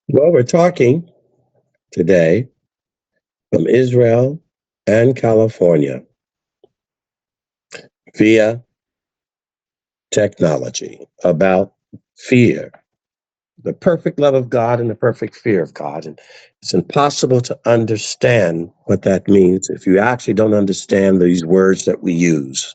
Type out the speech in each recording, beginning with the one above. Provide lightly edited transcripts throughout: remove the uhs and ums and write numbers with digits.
Well, we're talking today from Israel and California via technology about fear, the perfect love of God and the perfect fear of God. And it's impossible to understand what that means if you actually don't understand these words that we use.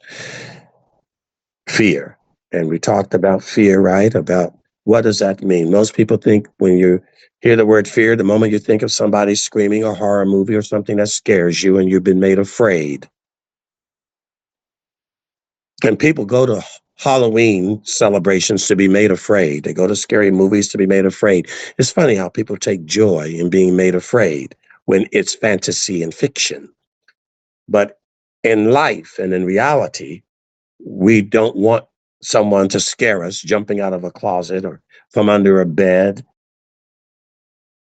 Fear. And we talked about fear, right? About what does that mean? Most people think when you hear the word fear, the moment you think of somebody screaming, a horror movie or something that scares you and you've been made afraid. And people go to Halloween celebrations to be made afraid. They go to scary movies to be made afraid. It's funny how people take joy in being made afraid when it's fantasy and fiction. But in life and in reality, we don't want someone to scare us jumping out of a closet or from under a bed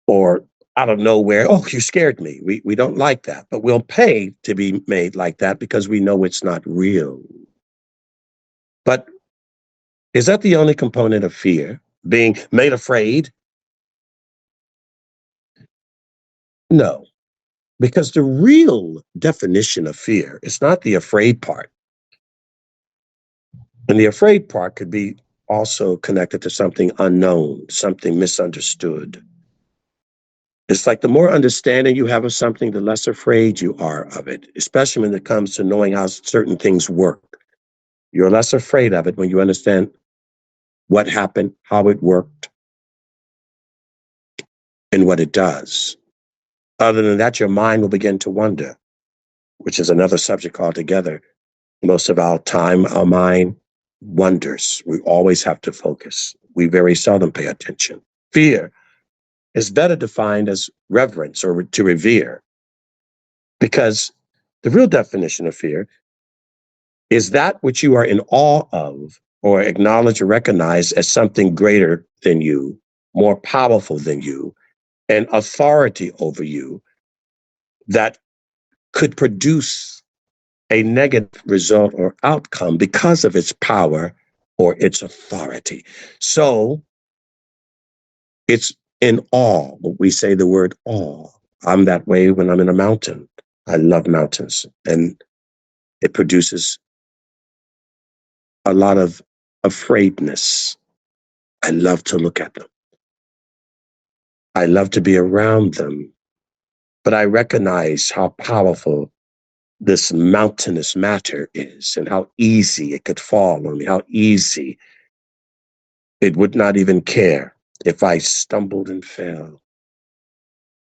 or out of nowhere. Oh, you scared me. We don't like that, but we'll pay to be made like that because we know it's not real. But is that the only component of fear? Being made afraid? No, because the real definition of fear is not the afraid part. And the afraid part could be also connected to something unknown, something misunderstood. It's like the more understanding you have of something, the less afraid you are of it, especially when it comes to knowing how certain things work. You're less afraid of it when you understand what happened, how it worked, and what it does. Other than that, your mind will begin to wonder, which is another subject altogether. Most of our time, our mind wonders. We always have to focus. We very seldom pay attention. Fear is better defined as reverence or to revere, because the real definition of fear is that which you are in awe of or acknowledge or recognize as something greater than you, more powerful than you, and authority over you that could produce a negative result or outcome because of its power or its authority. So it's in awe. We say the word awe. I'm that way when I'm in a mountain. I love mountains, and it produces a lot of afraidness. I love to look at them. I love to be around them, but I recognize how powerful this mountainous matter is and how easy it could fall on me, how easy it would not even care if I stumbled and fell.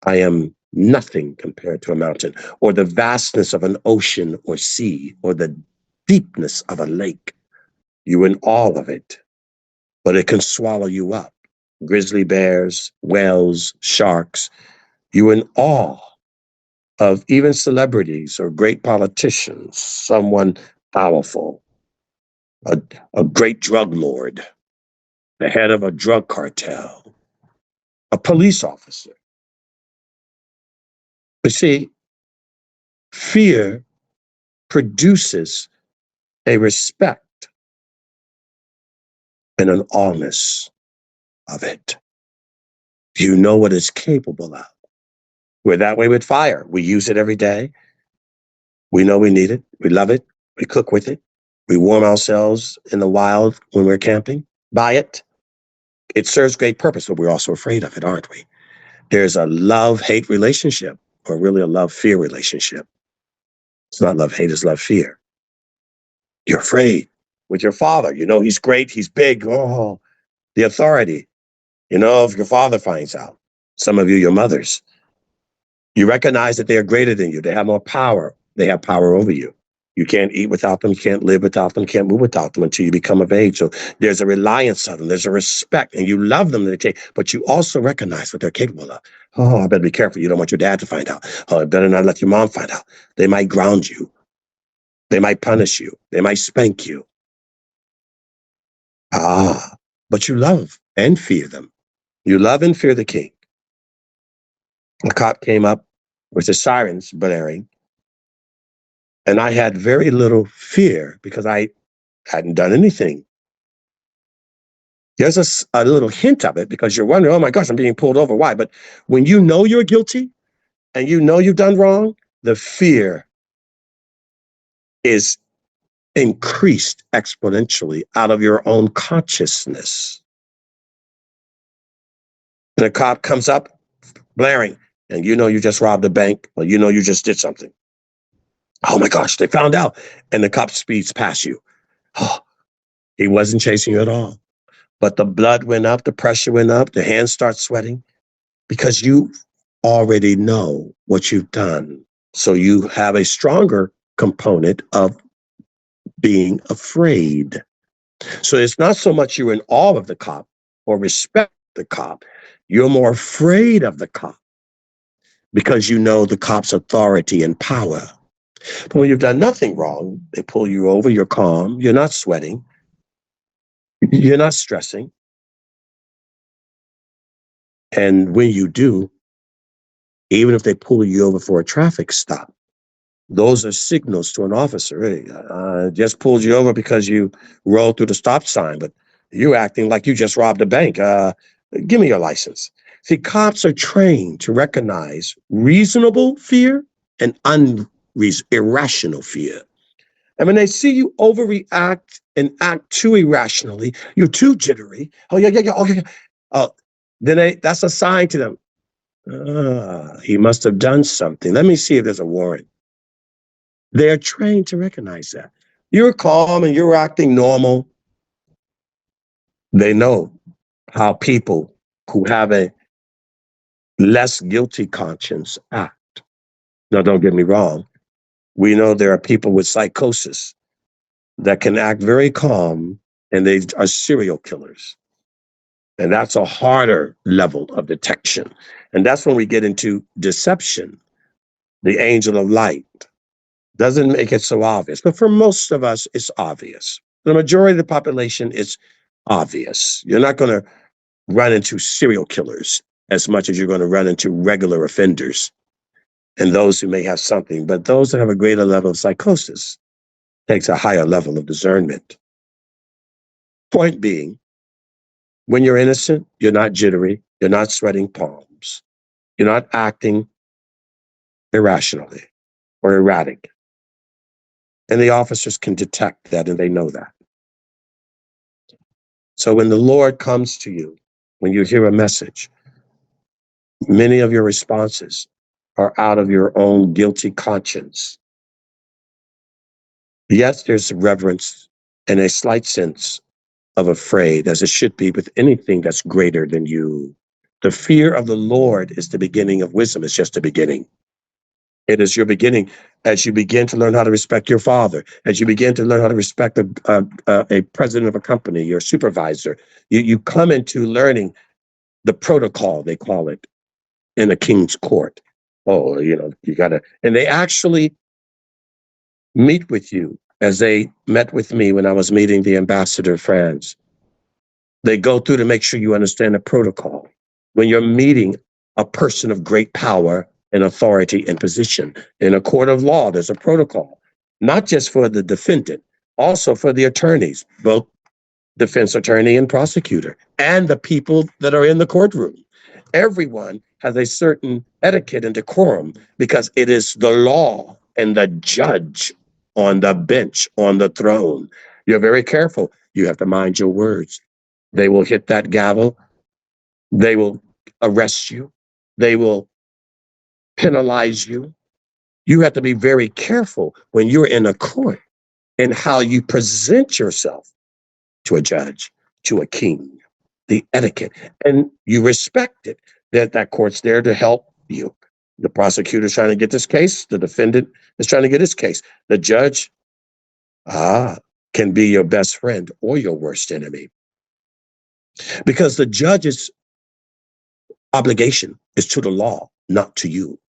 I am nothing compared to a mountain or the vastness of an ocean or sea or the deepness of a lake. You're in awe of it, but it can swallow you up. Grizzly bears, whales, sharks. You're in awe of even celebrities or great politicians, someone powerful, a, a great drug lord, the head of a drug cartel, a police officer. But see, fear produces a respect and an awness of it. You know what it's capable of. We're that way with fire. We use it every day. We know we need it. We love it. We cook with it. We warm ourselves in the wild when we're camping. By it. It serves great purpose, but we're also afraid of it, aren't we? There's a love-hate relationship, or really a love-fear relationship. It's not love-hate, it's love-fear. You're afraid with your father. You know, he's great, he's big. Oh, the authority. You know, if your father finds out, some of you, your mothers, you recognize that they are greater than you. They have more power. They have power over you. You can't eat without them, you can't live without them, can't move without them until you become of age. So there's a reliance on them, there's a respect, and you love them, but you also recognize what they're capable of. Oh, I better be careful. You don't want your dad to find out. Oh, I better not let your mom find out. They might ground you. They might punish you. They might spank you. Ah, but you love and fear them. You love and fear the king. A cop came up with the sirens blaring, and I had very little fear because I hadn't done anything. There's a little hint of it because you're wondering, oh my gosh, I'm being pulled over. Why? But when you know you're guilty and you know you've done wrong, the fear is increased exponentially out of your own consciousness. And a cop comes up blaring, and you know you just robbed a bank, or you know you just did something. Oh my gosh, they found out. And the cop speeds past you. Oh, he wasn't chasing you at all. But the blood went up, the pressure went up, the hands start sweating because you already know what you've done. So you have a stronger component of being afraid. So it's not so much you're in awe of the cop or respect the cop. You're more afraid of the cop because you know the cop's authority and power. But when you've done nothing wrong, they pull you over, you're calm, you're not sweating, you're not stressing. And when you do, even if they pull you over for a traffic stop, those are signals to an officer. Hey, I just pulled you over because you rolled through the stop sign, but you're acting like you just robbed a bank. Give me your license. See, cops are trained to recognize reasonable fear and irrational fear. And when they see you overreact and act too irrationally, you're too jittery. Oh, yeah, yeah, yeah. Okay. Then that's a sign to them. He must have done something. Let me see if there's a warrant. They're trained to recognize that. You're calm and you're acting normal. They know how people who have a less guilty conscience act. Now, don't get me wrong. We know there are people with psychosis that can act very calm and they are serial killers. And that's a harder level of detection. And that's when we get into deception, the angel of light. Doesn't make it so obvious. But for most of us, it's obvious. The majority of the population, it's obvious. You're not going to run into serial killers as much as you're going to run into regular offenders and those who may have something. But those that have a greater level of psychosis takes a higher level of discernment. Point being, when you're innocent, you're not jittery, you're not sweating palms, you're not acting irrationally or erratic. And the officers can detect that and they know that. So when the Lord comes to you, when you hear a message, many of your responses are out of your own guilty conscience. Yes, there's reverence and a slight sense of afraid, as it should be with anything that's greater than you. The fear of the Lord is the beginning of wisdom. It's just the beginning. It is your beginning as you begin to learn how to respect your father, as you begin to learn how to respect a president of a company, your supervisor. You come into learning the protocol, they call it, in a king's court. Oh, you got to, and they actually meet with you as they met with me when I was meeting the ambassador of France. They go through to make sure you understand the protocol. When you're meeting a person of great power and authority and position in a court of law, there's a protocol, not just for the defendant, also for the attorneys, both defense attorney and prosecutor, and the people that are in the courtroom. Everyone has a certain etiquette and decorum because it is the law and the judge on the bench, on the throne. You're very careful. You have to mind your words. They will hit that gavel. They will arrest you. They will penalize you. You have to be very careful when you're in a court and how you present yourself to a judge, to a king, the etiquette, and you respect it, that court's there to help you. The prosecutor's trying to get this case. The defendant is trying to get his case. The judge, can be your best friend or your worst enemy. Because the judge's obligation is to the law, not to you.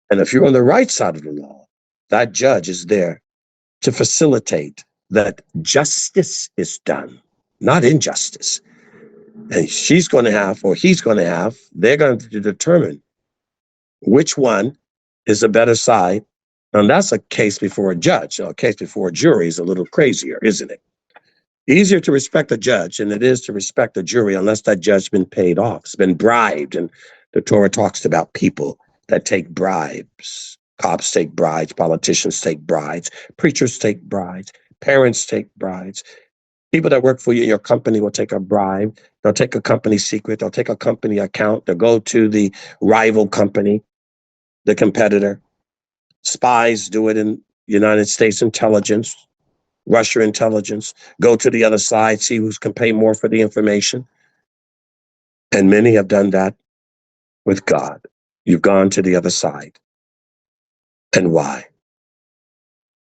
And if you're on the right side of the law, that judge is there to facilitate that justice is done, not injustice. And she's going to have, or he's going to have, they're going to determine which one is the better side. And that's a case before a judge. So a case before a jury is a little crazier, isn't it? Easier to respect a judge than it is to respect a jury unless that judge's been paid off, it's been bribed. And the Torah talks about people that take bribes. Cops take bribes, politicians take bribes, preachers take bribes, parents take bribes. People that work for you in your company will take a bribe. They'll take a company secret. They'll take a company account. They'll go to the rival company, the competitor. Spies do it in United States intelligence, Russia intelligence, go to the other side, see who can pay more for the information. And many have done that with God. You've gone to the other side. And why?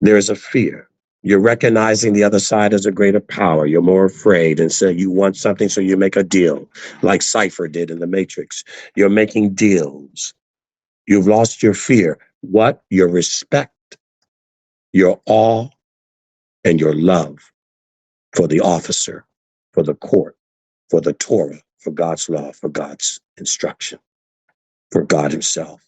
There is a fear. You're recognizing the other side as a greater power. You're more afraid. And so you want something, so you make a deal, like Cypher did in the Matrix. You're making deals. You've lost your fear. What? Your respect, your awe, and your love for the officer, for the court, for the Torah, for God's law, for God's instruction, for God himself.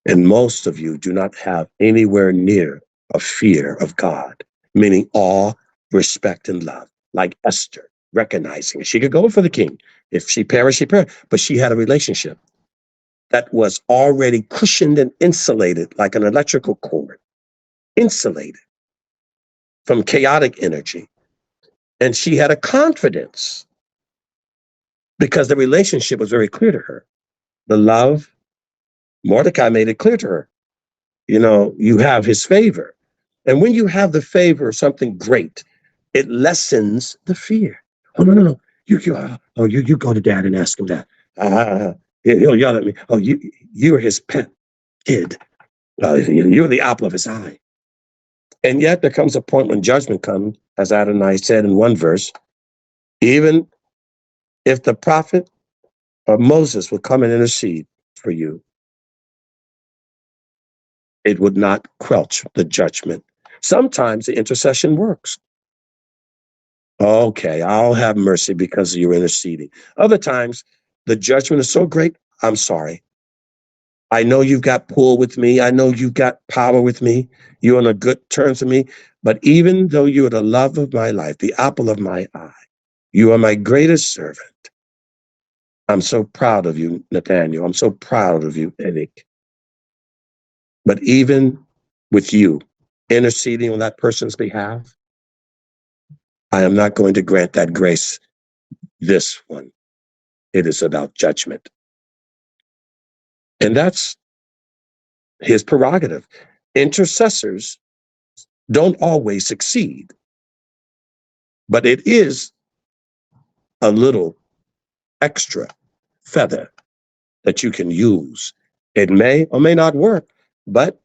And most of you do not have anywhere near a fear of God, meaning awe, respect, and love, like Esther, recognizing it. She could go for the king. If she perished, she perished. But she had a relationship that was already cushioned and insulated like an electrical cord, insulated from chaotic energy. And she had a confidence because the relationship was very clear to her. The love, Mordecai made it clear to her. You have his favor. And when you have the favor of something great, it lessens the fear. Oh, no, no, no. You go to dad and ask him that. He'll yell at me. Oh, you're his pet kid. You're the apple of his eye. And yet there comes a point when judgment comes, as Adonai said in one verse, even if the prophet or Moses would come and intercede for you, it would not quelch the judgment. Sometimes the intercession works. Okay, I'll have mercy because you're interceding. Other times, the judgment is so great, I'm sorry. I know you've got pull with me. I know you've got power with me. You're on a good terms with me. But even though you are the love of my life, the apple of my eye, you are my greatest servant. I'm so proud of you, Nathaniel. I'm so proud of you, Eric. But even with you interceding on that person's behalf, I am not going to grant that grace this one. It is about judgment. And that's his prerogative. Intercessors don't always succeed, but it is a little extra feather that you can use. It may or may not work, but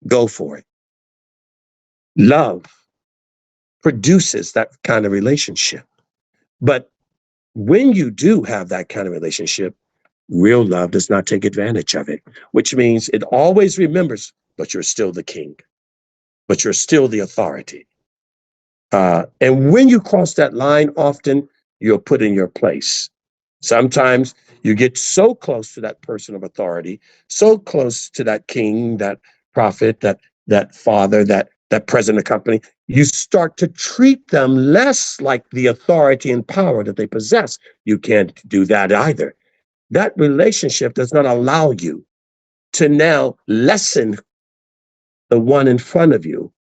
go for it. Love produces that kind of relationship. But when you do have that kind of relationship, real love does not take advantage of it, which means it always remembers, but you're still the king, but you're still the authority. And when you cross that line, often you're put in your place. Sometimes you get so close to that person of authority, so close to that king, that prophet, that father, that president of the company, you start to treat them less like the authority and power that they possess. You can't do that either. That relationship does not allow you to now lessen the one in front of you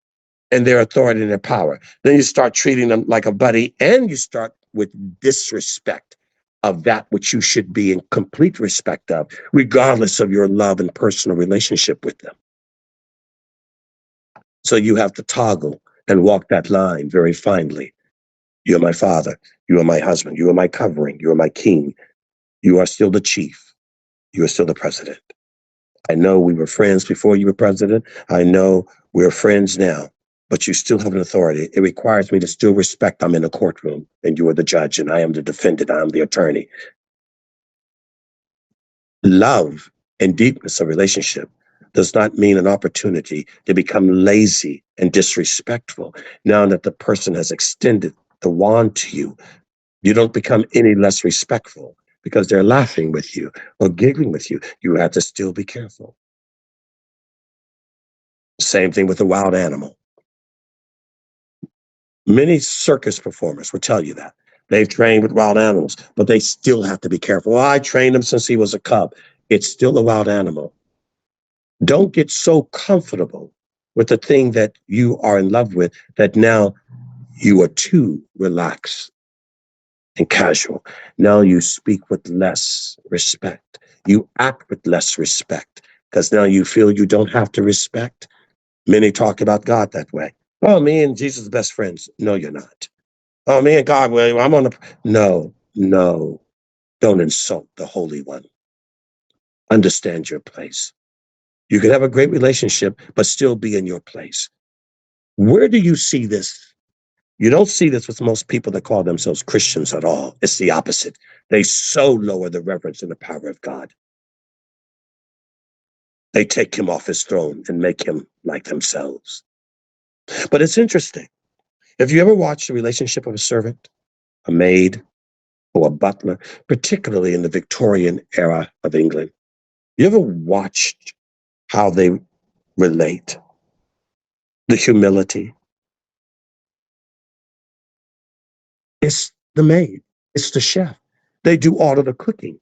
and their authority and their power. Then you start treating them like a buddy, and you start with disrespect of that which you should be in complete respect of, regardless of your love and personal relationship with them. So you have to toggle and walk that line very finely. You are my father. You are my husband. You are my covering. You are my king. You are still the chief. You are still the president. I know we were friends before you were president. I know we're friends now, but you still have an authority. It requires me to still respect. I'm in a courtroom and you are the judge and I am the defendant. I am the attorney. Love and deepness of relationship does not mean an opportunity to become lazy and disrespectful. Now that the person has extended the wand to you, you don't become any less respectful because they're laughing with you or giggling with you. You have to still be careful. Same thing with a wild animal. Many circus performers will tell you that. They've trained with wild animals, but they still have to be careful. Well, I trained him since he was a cub. It's still a wild animal. Don't get so comfortable with the thing that you are in love with that now you are too relaxed and casual. Now you speak with less respect. You act with less respect because now you feel you don't have to respect. Many talk about God that way. Oh, me and Jesus are best friends. No, you're not. Oh, me and God, well, I'm on the. No, no. Don't insult the Holy One. Understand your place. You can have a great relationship, but still be in your place. Where do you see this? You don't see this with most people that call themselves Christians at all. It's the opposite. They so lower the reverence and the power of God. They take him off his throne and make him like themselves. But it's interesting. If you ever watched the relationship of a servant, a maid, or a butler, particularly in the Victorian era of England, you ever watched how they relate? The humility. It's the maid. It's the chef. They do all of the cooking.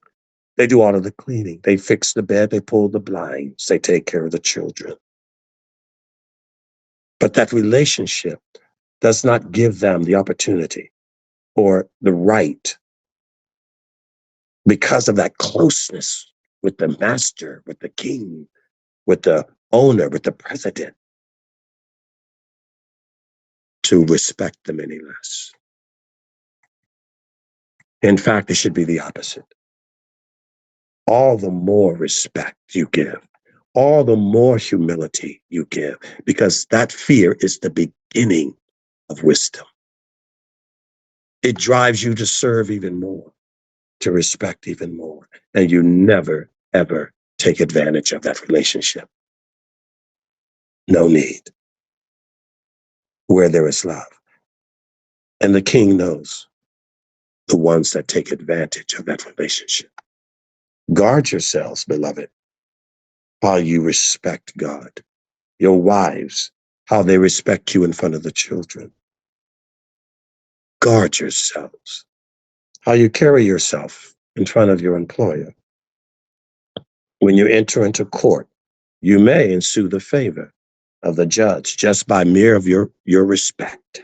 They do all of the cleaning. They fix the bed. They pull the blinds. They take care of the children. But that relationship does not give them the opportunity or the right, because of that closeness with the master, with the king, with the owner, with the president, to respect them any less. In fact, it should be the opposite. All the more respect you give, all the more humility you give, because that fear is the beginning of wisdom. It drives you to serve even more, to respect even more, and you never, ever take advantage of that relationship. No need. Where there is love. And the king knows the ones that take advantage of that relationship. Guard yourselves, beloved, while you respect God. Your wives, how they respect you in front of the children. Guard yourselves. How you carry yourself in front of your employer. When you enter into court, you may ensue the favor of the judge just by mere of your respect,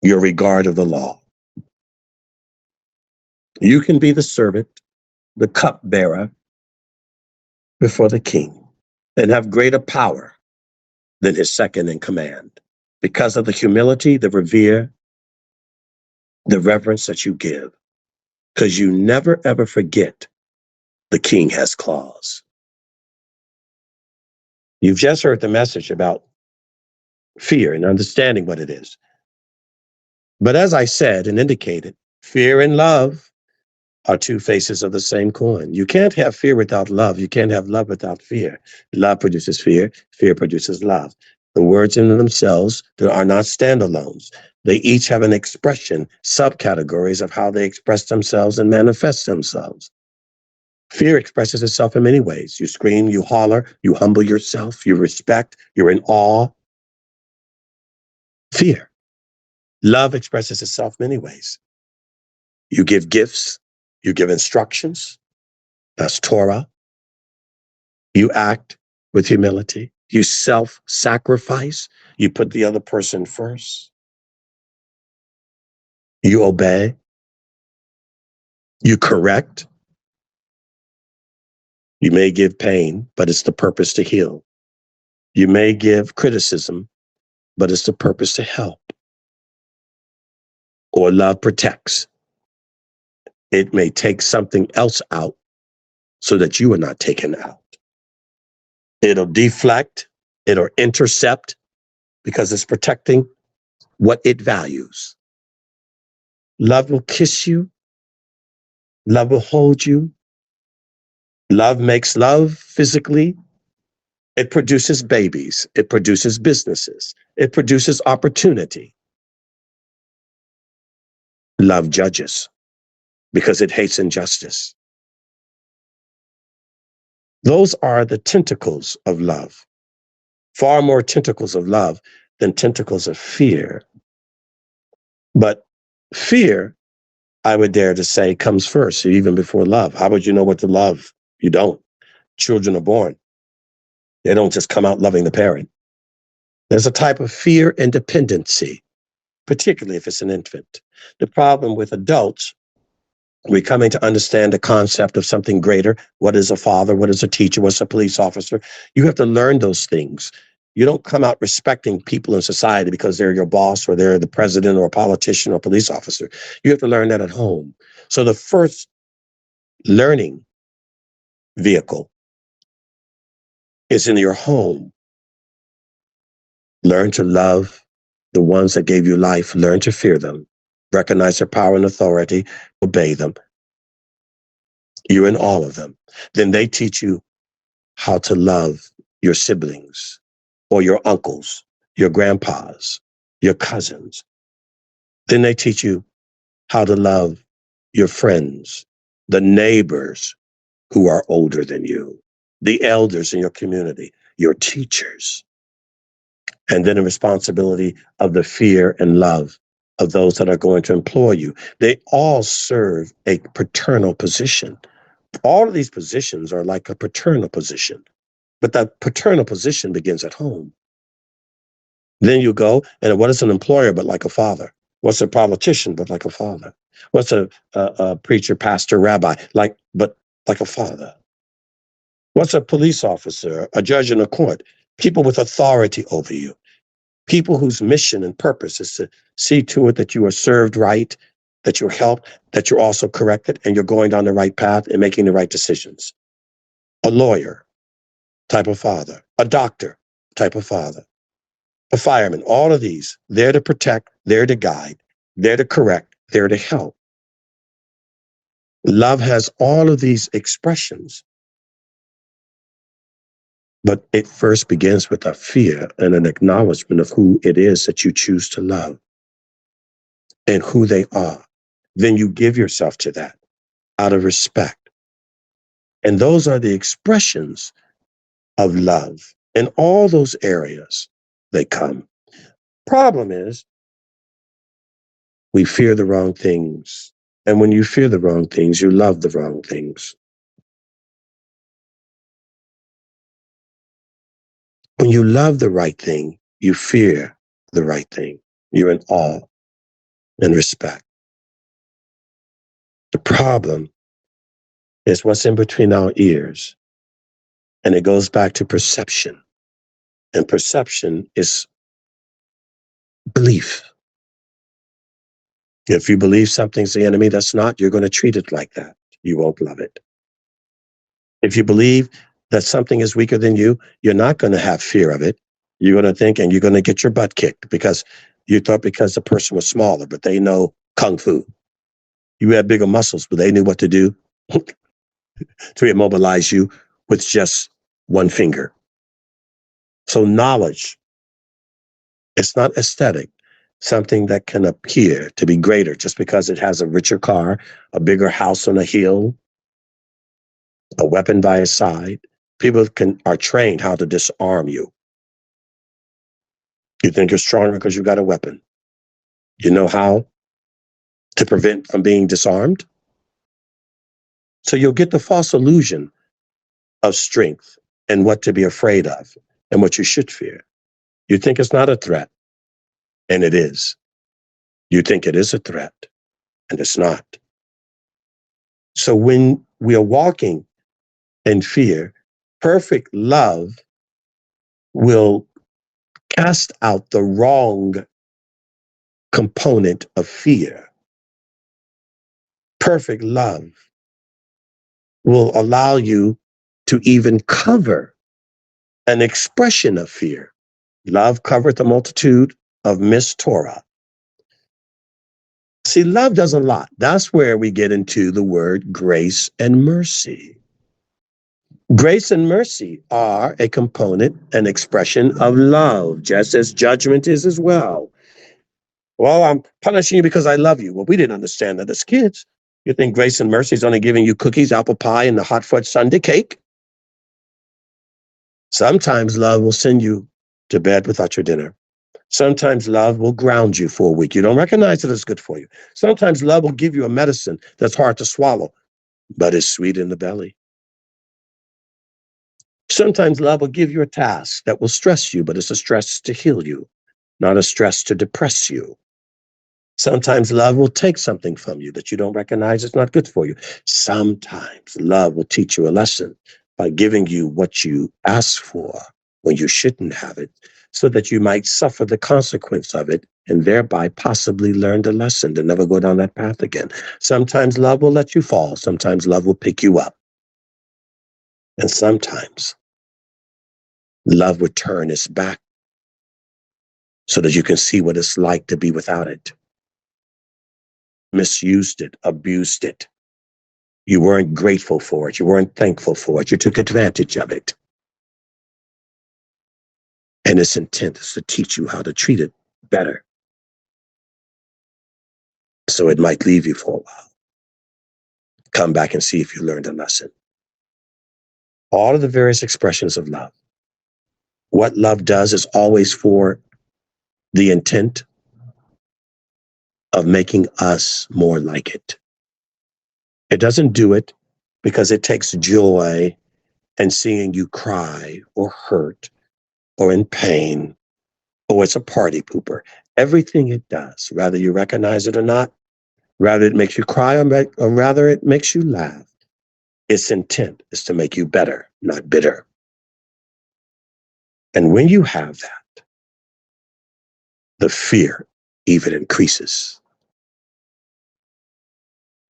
your regard of the law. You can be the servant, the cupbearer before the king, and have greater power than his second in command because of the humility, the revere, the reverence that you give, because you never ever forget the king has claws. You've just heard the message about fear and understanding what it is. But as I said and indicated, fear and love are two faces of the same coin. You can't have fear without love. You can't have love without fear. Love produces fear. Fear produces love. The words in themselves are not standalones. They each have an expression, subcategories of how they express themselves and manifest themselves. Fear expresses itself in many ways. You scream, you holler, you humble yourself, you respect, you're in awe. Fear. Love expresses itself many ways. You give gifts, you give instructions. That's Torah. You act with humility. You self-sacrifice. You put the other person first. You obey. You correct. You may give pain, but it's the purpose to heal. You may give criticism, but it's the purpose to help. Or love protects. It may take something else out so that you are not taken out. It'll deflect. It'll intercept because it's protecting what it values. Love will kiss you. Love will hold you. Love makes love physically. It produces babies. It produces businesses. It produces opportunity. Love judges because it hates injustice. Those are the tentacles of love. Far more tentacles of love than tentacles of fear But fear, I would dare to say, comes first, even before love. How would you know what to love? You don't. Children are born. They don't just come out loving the parent. There's a type of fear and dependency, particularly if it's an infant. The problem with adults, we're coming to understand the concept of something greater. What is a father? What is a teacher? What's a police officer? You have to learn those things. You don't come out respecting people in society because they're your boss or they're the president or a politician or a police officer. You have to learn that at home. So the first learning vehicle is in your home. Learn to love the ones that gave you life. Learn to fear them. Recognize their power and authority. Obey them. You're in all of them. Then they teach you how to love your siblings or your uncles, your grandpas, your cousins. Then they teach you how to love your friends, the neighbors who are older than you, the elders in your community, your teachers. And then the responsibility of the fear and love of those that are going to employ you. They all serve a paternal position. All of these positions are like a paternal position, but that paternal position begins at home. Then you go, and what is an employer but like a father? What's a politician but like a father? What's a preacher, pastor, rabbi but like a father? What's a police officer, a judge in a court? People with authority over you. People whose mission and purpose is to see to it that you are served right, that you're helped, that you're also corrected, and you're going down the right path and making the right decisions. A lawyer, type of father. A doctor, type of father. A fireman, all of these, there to protect, there to guide, there to correct, there to help. Love has all of these expressions, but it first begins with a fear and an acknowledgement of who it is that you choose to love and who they are. Then you give yourself to that out of respect. And those are the expressions of love. In all those areas, they come. Problem is, we fear the wrong things. And when you fear the wrong things, you love the wrong things. When you love the right thing, you fear the right thing. You're in awe and respect. The problem is what's in between our ears. And it goes back to perception. And perception is belief. If you believe something's the enemy that's not, you're going to treat it like that. You won't love it. If you believe that something is weaker than you, you're not going to have fear of it. You're going to think, and you're going to get your butt kicked because you thought because the person was smaller, but they know kung fu. You had bigger muscles, but they knew what to do to immobilize you with just one finger. So knowledge, it's not aesthetic, something that can appear to be greater just because it has a richer car, a bigger house on a hill, a weapon by his side. People are trained how to disarm you. You think you're stronger because you got a weapon. You know how to prevent from being disarmed? So you'll get the false illusion of strength and what to be afraid of and what you should fear. You think it's not a threat, and it is. You think it is a threat, and it's not. So when we are walking in fear, perfect love will cast out the wrong component of fear. Perfect love will allow you to even cover an expression of fear. Love covereth a multitude of Torah. See, love does a lot. That's where we get into the word grace and mercy. Grace and mercy are a component, an expression of love, just as judgment is as well. Well, I'm punishing you because I love you. Well, we didn't understand that as kids. You think grace and mercy is only giving you cookies, apple pie, and the hot fudge sundae cake? Sometimes love will send you to bed without your dinner. Sometimes love will ground you for a week. You don't recognize that it's good for you. Sometimes love will give you a medicine that's hard to swallow, but it's sweet in the belly. Sometimes love will give you a task that will stress you, but it's a stress to heal you, not a stress to depress you. Sometimes love will take something from you that you don't recognize is not good for you. Sometimes love will teach you a lesson by giving you what you ask for when you shouldn't have it, so that you might suffer the consequence of it and thereby possibly learn the lesson to never go down that path again. Sometimes love will let you fall. Sometimes love will pick you up. And sometimes love will turn its back so that you can see what it's like to be without it. Misused it, abused it. You weren't grateful for it. You weren't thankful for it. You took advantage of it. And its intent is to teach you how to treat it better, so it might leave you for a while. Come back and see if you learned a lesson. All of the various expressions of love. What love does is always for the intent of making us more like it. It doesn't do it because it takes joy in seeing you cry or hurt or in pain, or it's a party pooper. Everything it does, whether you recognize it or not, rather it makes you cry or rather it makes you laugh, its intent is to make you better, not bitter. And when you have that, the fear even increases.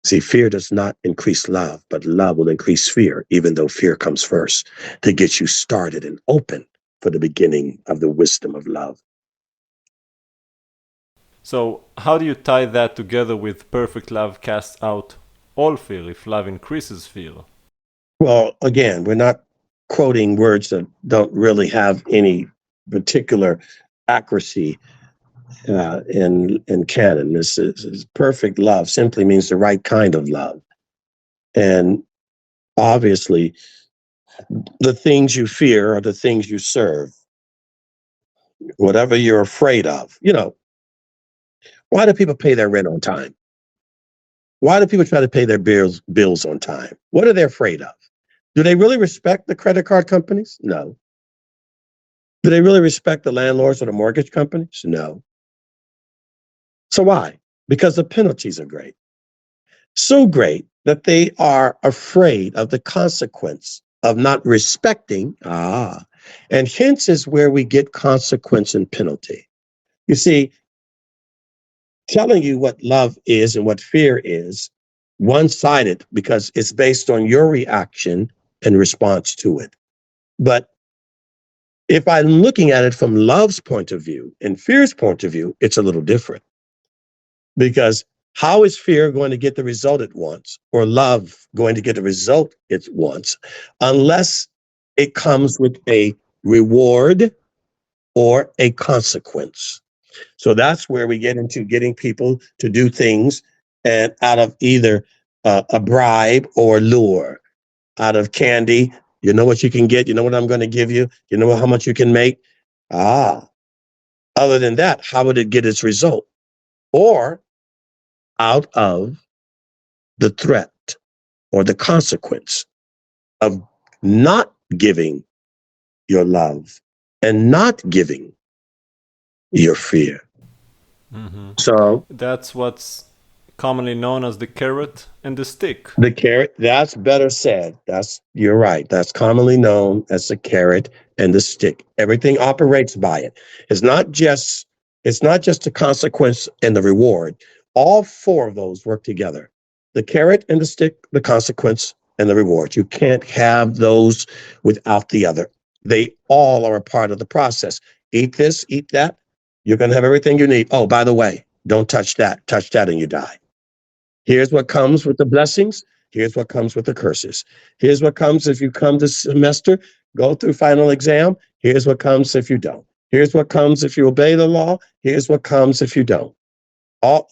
See, fear does not increase love, but love will increase fear, even though fear comes first, to get you started and open for the beginning of the wisdom of love. So, how do you tie that together with perfect love casts out all fear if love increases fear? Well, again, we're not quoting words that don't really have any particular accuracy in canon. This is perfect love simply means the right kind of love. And obviously, the things you fear are the things you serve. Whatever you're afraid of, why do people pay their rent on time? Why do people try to pay their bills on time? What are they afraid of? Do they really respect the credit card companies? No. Do they really respect the landlords or the mortgage companies? No. So why? Because the penalties are great. So great that they are afraid of the consequence of not respecting. And hence is where we get consequence and penalty. You see, telling you what love is and what fear is one-sided because it's based on your reaction and response to it. But if I'm looking at it from love's point of view and fear's point of view, it's a little different. Because how is fear going to get the result it wants, or love going to get the result it wants, unless it comes with a reward or a consequence? So that's where we get into getting people to do things and out of either a bribe or lure, out of candy. You know what you can get. You know what I'm going to give you. You know how much you can make. Other than that, how would it get its result? Or out of the threat or the consequence of not giving your love and not giving your fear. Mm-hmm. So That's what's commonly known as the carrot and the stick. the carrot, that's better said. You're right. That's commonly known as the carrot and the stick. Everything operates by it. It's not just the consequence and the reward. All four of those work together. The carrot and the stick, the consequence and the reward. You can't have those without the other. They all are a part of the process. Eat this, eat that. You're going to have everything you need. Oh, by the way, don't touch that. Touch that and you die. Here's what comes with the blessings. Here's what comes with the curses. Here's what comes if you come this semester, go through final exam. Here's what comes if you don't. Here's what comes if you obey the law. Here's what comes if you don't. All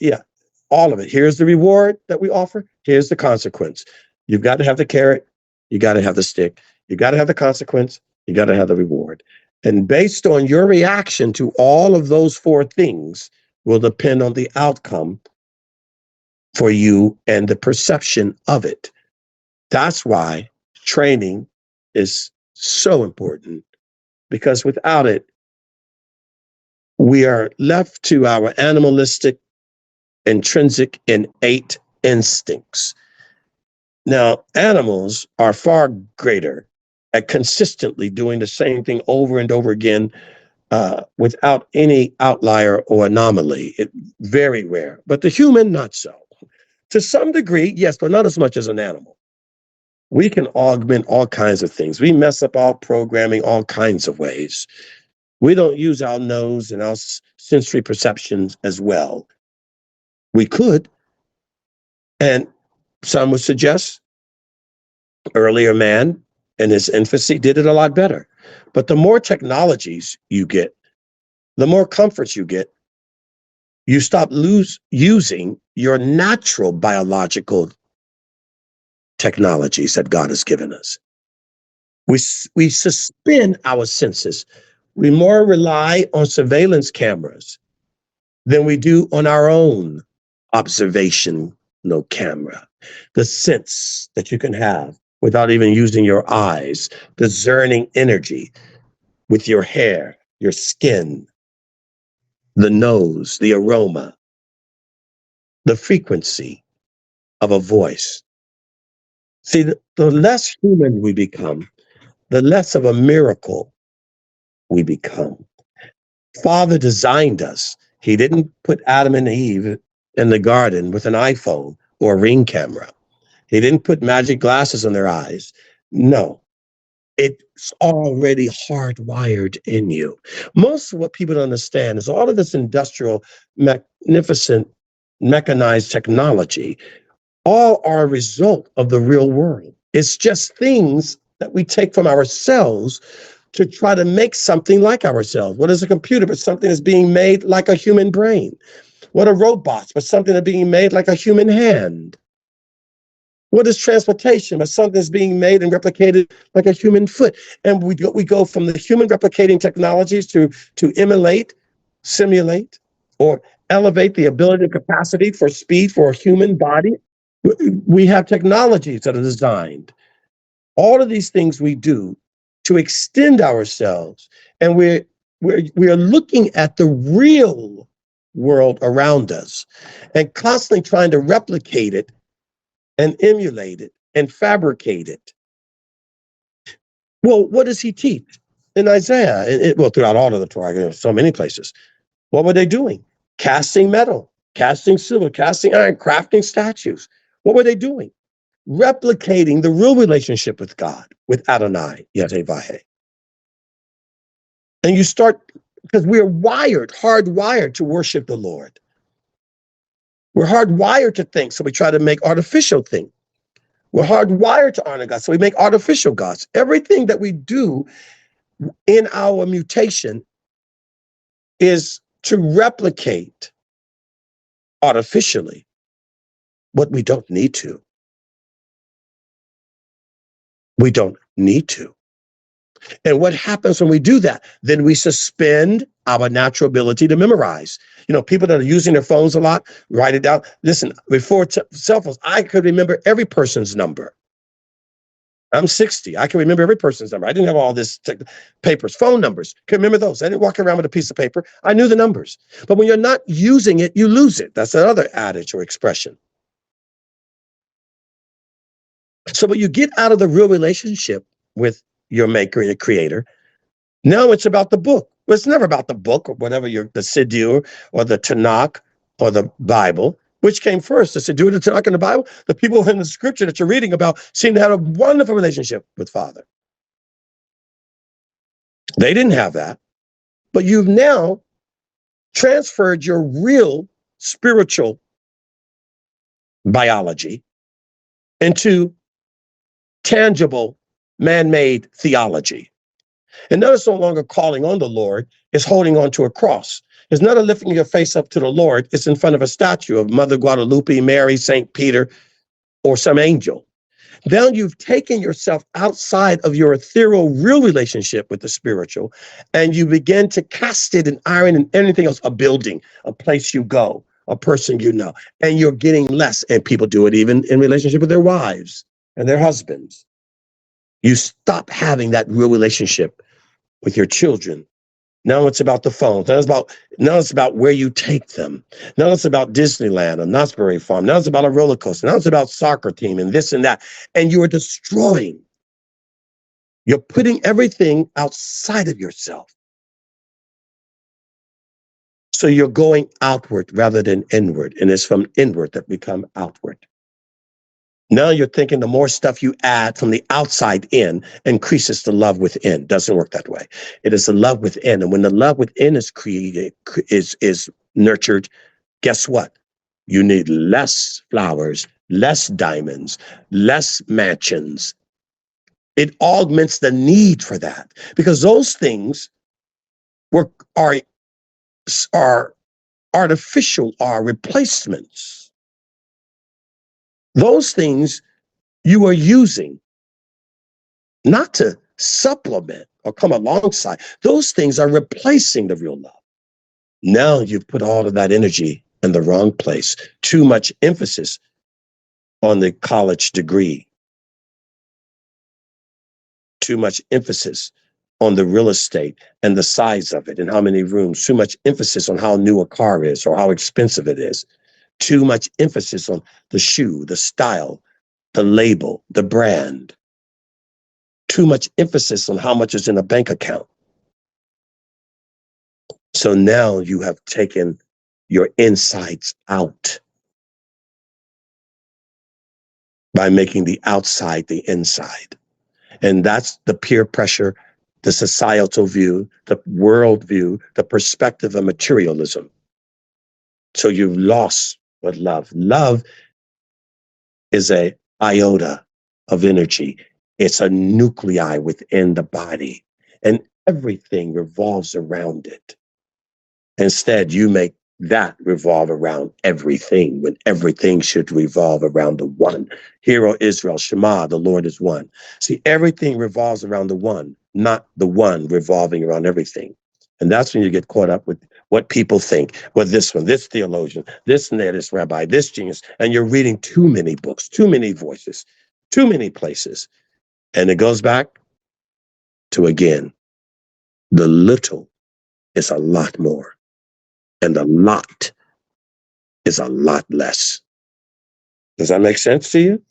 of it. Here's the reward that we offer. Here's the consequence. You've got to have the carrot. You got to have the stick. You got to have the consequence. You got to have the reward. And based on your reaction to all of those four things will depend on the outcome for you and the perception of it. That's why training is so important, because without it, we are left to our animalistic, intrinsic, innate instincts. Now, animals are far greater at consistently doing the same thing over and over again without any outlier or anomaly. Very rare. But the human, not so. To some degree, yes, but not as much as an animal. We can augment all kinds of things. We mess up our programming all kinds of ways. We don't use our nose and our sensory perceptions as well. We could. And some would suggest earlier man in his infancy did it a lot better. But the more technologies you get, the more comforts you get, you stop using your natural biological technologies that God has given us. We suspend our senses. We more rely on surveillance cameras than we do on our own observational camera. The sense that you can have without even using your eyes, discerning energy with your hair, your skin, the nose, the aroma, the frequency of a voice. See, the less human we become, the less of a miracle we become. Father designed us. He didn't put Adam and Eve in the garden with an iPhone or a Ring camera. He didn't put magic glasses on their eyes. No, it's already hardwired in you. Most of what people don't understand is all of this industrial, magnificent, mechanized technology, all are a result of the real world. It's just things that we take from ourselves to try to make something like ourselves. What is a computer but something that's being made like a human brain? What are robots but something that's being made like a human hand? What is transportation but something that's being made and replicated like a human foot? And we go from the human replicating technologies to emulate, simulate, or elevate the ability and capacity for speed for a human body. We have technologies that are designed. All of these things we do to extend ourselves, and we are looking at the real world around us and constantly trying to replicate it and emulate it and fabricate it. Well, what does he teach in Isaiah? Well, throughout all of the Torah, so many places. What were they doing? Casting metal, casting silver, casting iron, crafting statues. What were they doing? Replicating the real relationship with God, with ADONAI, Yahweh. And you start, because we are hardwired to worship the Lord. We're hardwired to think, so we try to make artificial things. We're hardwired to honor God, so we make artificial gods. Everything that we do in our mutation is to replicate artificially what we don't need to. We don't need to. And what happens when we do that? Then we suspend our natural ability to memorize. You know, people that are using their phones a lot, write it down. Listen, before cell phones, I could remember every person's number. I'm 60. I can remember every person's number. I didn't have all this papers, phone numbers. Can remember those. I didn't walk around with a piece of paper. I knew the numbers. But when you're not using it, you lose it. That's another adage or expression. So when you get out of the real relationship with your maker, your creator, now it's about the book. Well, it's never about the book or whatever, the Siddur or the Tanakh or the Bible. Which came first, the Siddur, the Tanakh, and the Bible? The people in the scripture that you're reading about seem to have a wonderful relationship with Father. They didn't have that. But you've now transferred your real spiritual biology into tangible, man-made theology. And now it's no longer calling on the Lord, it's holding on to a cross. It's not a lifting your face up to the Lord, it's in front of a statue of Mother Guadalupe, Mary, St. Peter, or some angel. Now you've taken yourself outside of your ethereal, real relationship with the spiritual, and you begin to cast it in iron and anything else, a building, a place you go, a person you know, and you're getting less. And people do it even in relationship with their wives and their husbands. You stop having that real relationship with your children. Now it's about the phones. Now it's about where you take them. Now it's about Disneyland or Knott's Berry Farm. Now it's about a roller coaster. Now it's about soccer team and this and that. And you are destroying. You're putting everything outside of yourself. So you're going outward rather than inward. And it's from inward that we come outward. Now you're thinking the more stuff you add from the outside in increases the love within. Doesn't work that way. It is the love within. And when the love within is created, is nurtured, guess what? You need less flowers, less diamonds, less mansions. It augments the need for that because those things are artificial, are replacements. Those things you are using not to supplement or come alongside. Those things are replacing the real love. Now you've put all of that energy in the wrong place. Too much emphasis on the college degree. Too much emphasis on the real estate and the size of it and how many rooms. Too much emphasis on how new a car is or how expensive it is. Too much emphasis on the shoe, the style, the label, the brand. Too much emphasis on how much is in a bank account. So now you have taken your insides out by making the outside the inside. And that's the peer pressure, the societal view, the world view, the perspective of materialism. So you've lost what love. Love is a iota of energy. It's a nuclei within the body, and everything revolves around it. Instead, you make that revolve around everything when everything should revolve around the one. Hear, O Israel, Shema, the Lord is one. See, everything revolves around the one, not the one revolving around everything. And that's when you get caught up with what people think. Well, this one, this theologian, this and that, this rabbi, this genius. And you're reading too many books, too many voices, too many places. And it goes back to, again, the little is a lot more. And the lot is a lot less. Does that make sense to you?